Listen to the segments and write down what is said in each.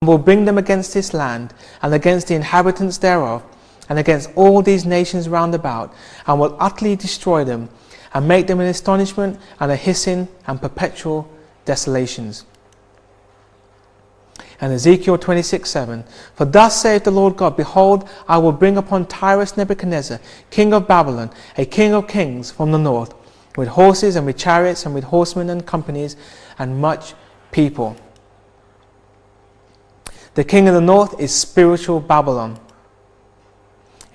will bring them against this land, and against the inhabitants thereof, and against all these nations round about, and will utterly destroy them, and make them an astonishment, and a hissing, and perpetual desolations. And Ezekiel 26:7, For thus saith the Lord God, Behold, I will bring upon Tyrus Nebuchadnezzar, king of Babylon, a king of kings from the north, with horses and with chariots and with horsemen and companies and much people. The king of the north is spiritual Babylon.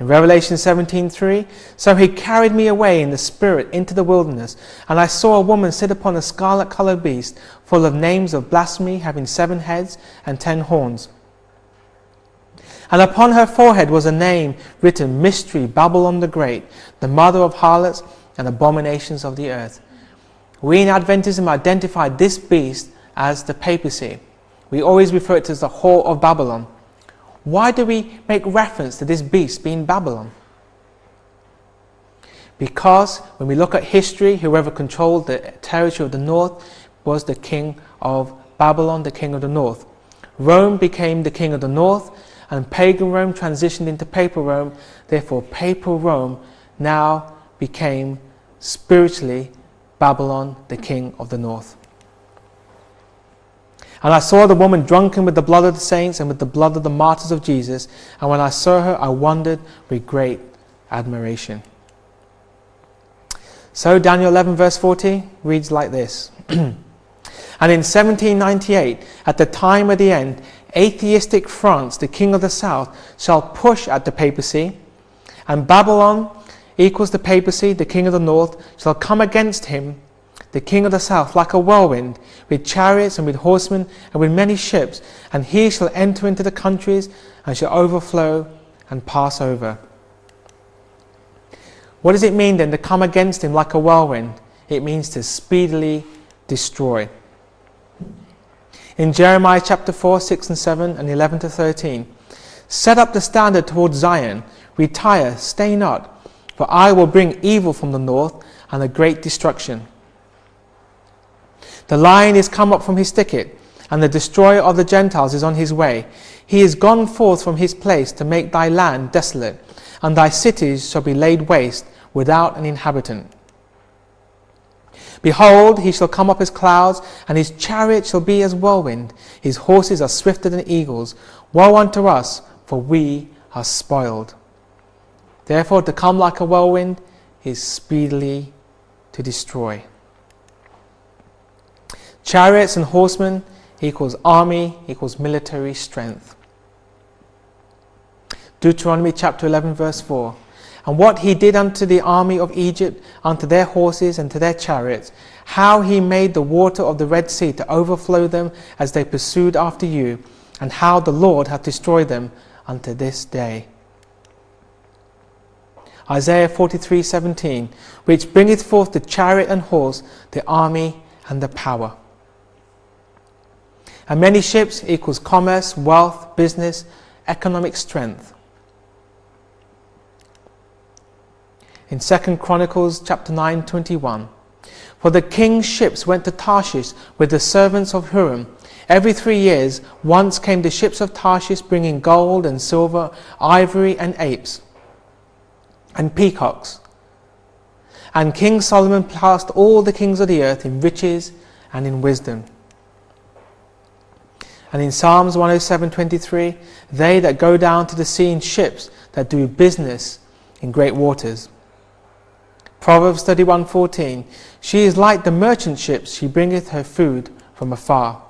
In Revelation 17:3, So he carried me away in the spirit into the wilderness, and I saw a woman sit upon a scarlet-coloured beast, full of names of blasphemy, having 7 heads and 10 horns. And upon her forehead was a name written, Mystery, Babylon the Great, the mother of harlots and abominations of the earth. We in Adventism identify this beast as the Papacy. We always refer to it as the whore of Babylon. Why do we make reference to this beast being Babylon? Because when we look at history, whoever controlled the territory of the north was the king of Babylon, the king of the north. Rome became the king of the north, and pagan Rome transitioned into papal Rome. Therefore, papal Rome now became spiritually Babylon, the king of the north. And I saw the woman drunken with the blood of the saints and with the blood of the martyrs of Jesus. And when I saw her, I wondered with great admiration. So Daniel 11 verse 40 reads like this. And in 1798, at the time of the end, atheistic France, the king of the south, shall push at the papacy, and Babylon equals the papacy, the king of the north, shall come against him, the king of the south, like a whirlwind, with chariots and with horsemen and with many ships, and he shall enter into the countries and shall overflow and pass over. What does it mean then to come against him like a whirlwind? It means to speedily destroy. In Jeremiah chapter 4, 6 and 7 and 11 to 13, Set up the standard towards Zion, retire, stay not, for I will bring evil from the north and a great destruction. The lion is come up from his thicket, and the destroyer of the Gentiles is on his way. He is gone forth from his place to make thy land desolate, and thy cities shall be laid waste without an inhabitant. Behold, he shall come up as clouds, and his chariot shall be as whirlwind. His horses are swifter than eagles. Woe unto us, for we are spoiled. Therefore, to come like a whirlwind is speedily to destroy. Chariots and horsemen equals army, equals military strength. Deuteronomy chapter 11 verse 4. And what he did unto the army of Egypt, unto their horses and to their chariots, how he made the water of the Red Sea to overflow them as they pursued after you, and how the Lord hath destroyed them unto this day. Isaiah 43:17, which bringeth forth the chariot and horse, the army and the power. And many ships equals commerce, wealth, business, economic strength. In 2 Chronicles chapter 9:21, For the king's ships went to Tarshish with the servants of Huram. Every 3 years once came the ships of Tarshish bringing gold and silver, ivory and apes, and peacocks. And King Solomon passed all the kings of the earth in riches and in wisdom. And in Psalms 107:23, they that go down to the sea in ships that do business in great waters. Proverbs 31:14, she is like the merchant ships, she bringeth her food from afar.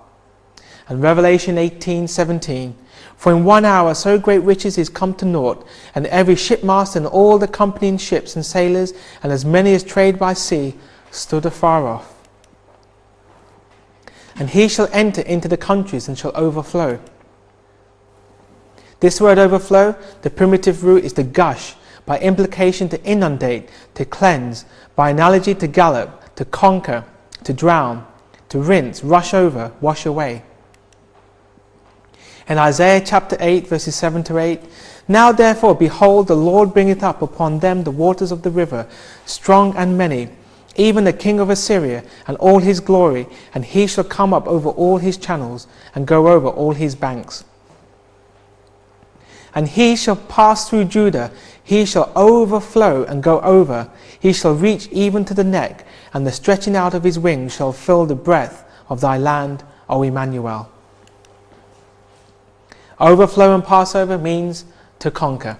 And Revelation 18:17, for in 1 hour so great riches is come to naught, and every shipmaster and all the company in ships and sailors, and as many as trade by sea, stood afar off. And he shall enter into the countries and shall overflow. This word overflow, the primitive root is to gush, by implication to inundate, to cleanse, by analogy to gallop, to conquer, to drown, to rinse, rush over, wash away. In Isaiah chapter 8 verses 7 to 8, Now therefore, behold, the Lord bringeth up upon them the waters of the river, strong and many, even the king of Assyria and all his glory, and he shall come up over all his channels and go over all his banks. And he shall pass through Judah, he shall overflow and go over, he shall reach even to the neck, and the stretching out of his wings shall fill the breadth of thy land, O Emmanuel. Overflow and Passover means to conquer.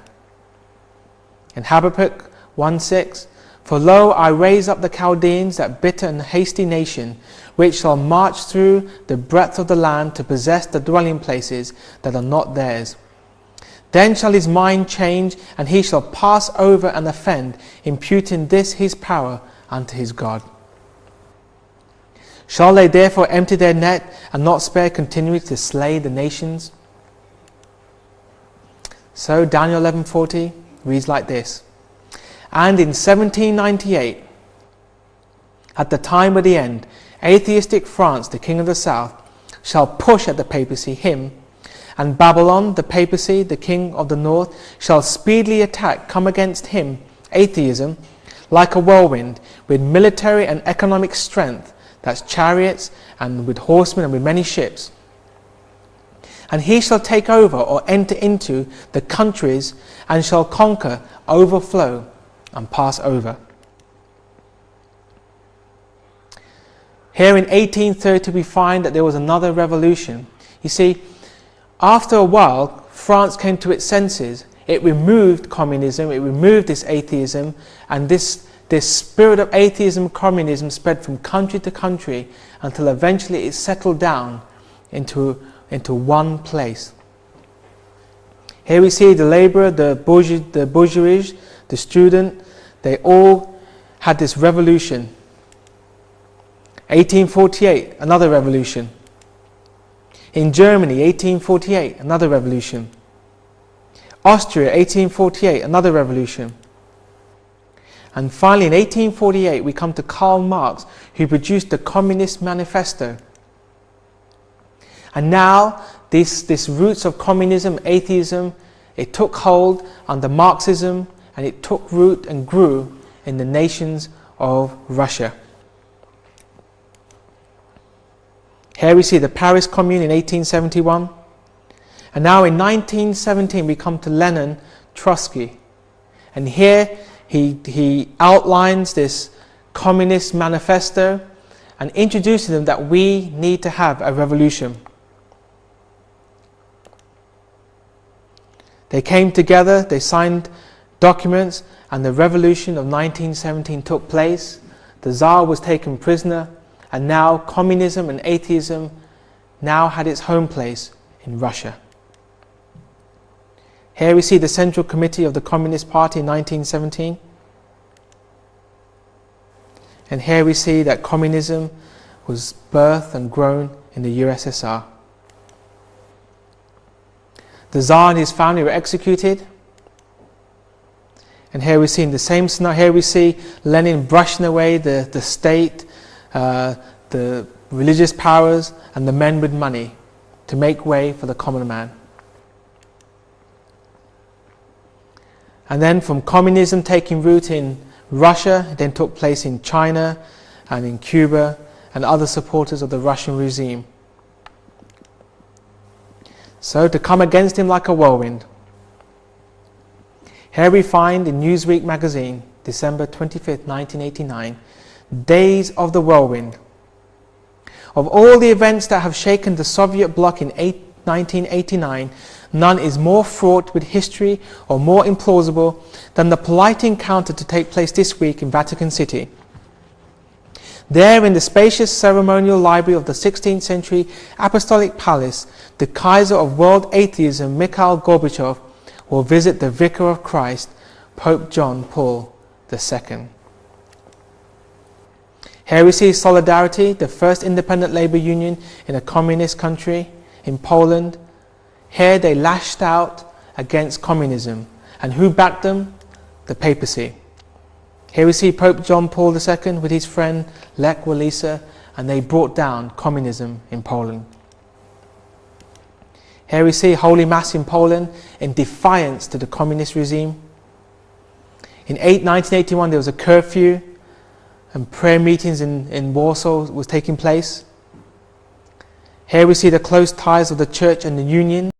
In Habakkuk 1:6, for lo, I raise up the Chaldeans, that bitter and hasty nation, which shall march through the breadth of the land to possess the dwelling places that are not theirs. Then shall his mind change, and he shall pass over and offend, imputing this his power unto his God. Shall they therefore empty their net, and not spare continually to slay the nations? So Daniel 11:40 reads like this. And in 1798, at the time of the end, atheistic France, the king of the south, shall push at the papacy, him, and Babylon, the papacy, the king of the north, shall speedily come against him, atheism, like a whirlwind, with military and economic strength, that's chariots, and with horsemen, and with many ships. And he shall take over or enter into the countries, and shall conquer, overflow, and pass over. Here in 1830 we find that there was another revolution. You see, after a while, France came to its senses. It removed communism, it removed this atheism, and this spirit of atheism, communism spread from country to country until eventually it settled down into one place. Here we see the laborer, the bourgeois, the student, they all had this revolution. 1848, another revolution. In Germany, 1848, another revolution. Austria, 1848, another revolution. And finally, in 1848, we come to Karl Marx, who produced the Communist Manifesto. And now, this roots of communism, atheism, it took hold under Marxism, and it took root and grew in the nations of Russia. Here we see the Paris Commune in 1871. And now in 1917 we come to Lenin, Trotsky. And here he outlines this Communist Manifesto and introduces them that we need to have a revolution. They came together, they signed documents, and the revolution of 1917 took place. The Tsar was taken prisoner, and now communism and atheism now had its home place in Russia. Here we see the Central Committee of the Communist Party in 1917. And here we see that communism was birthed and grown in the USSR. The Tsar and his family were executed. And here we see in the same scenario, here we see Lenin brushing away the state, the religious powers, and the men with money to make way for the common man. And then from communism taking root in Russia, it then took place in China and in Cuba and other supporters of the Russian regime. So to come against him like a whirlwind. Here we find in Newsweek magazine, December 25th, 1989, Days of the Whirlwind. Of all the events that have shaken the Soviet bloc in 1989, none is more fraught with history or more implausible than the polite encounter to take place this week in Vatican City. There, in the spacious ceremonial library of the 16th century Apostolic Palace, the Kaiser of world atheism, Mikhail Gorbachev, will visit the Vicar of Christ, Pope John Paul II. Here we see Solidarity, the first independent labor union in a communist country, in Poland. Here they lashed out against communism. And who backed them? The papacy. Here we see Pope John Paul II with his friend Lech Walesa, and they brought down communism in Poland. Here we see Holy Mass in Poland in defiance to the communist regime. In 1981 there was a curfew and prayer meetings in Warsaw was taking place. Here we see the close ties of the church and the union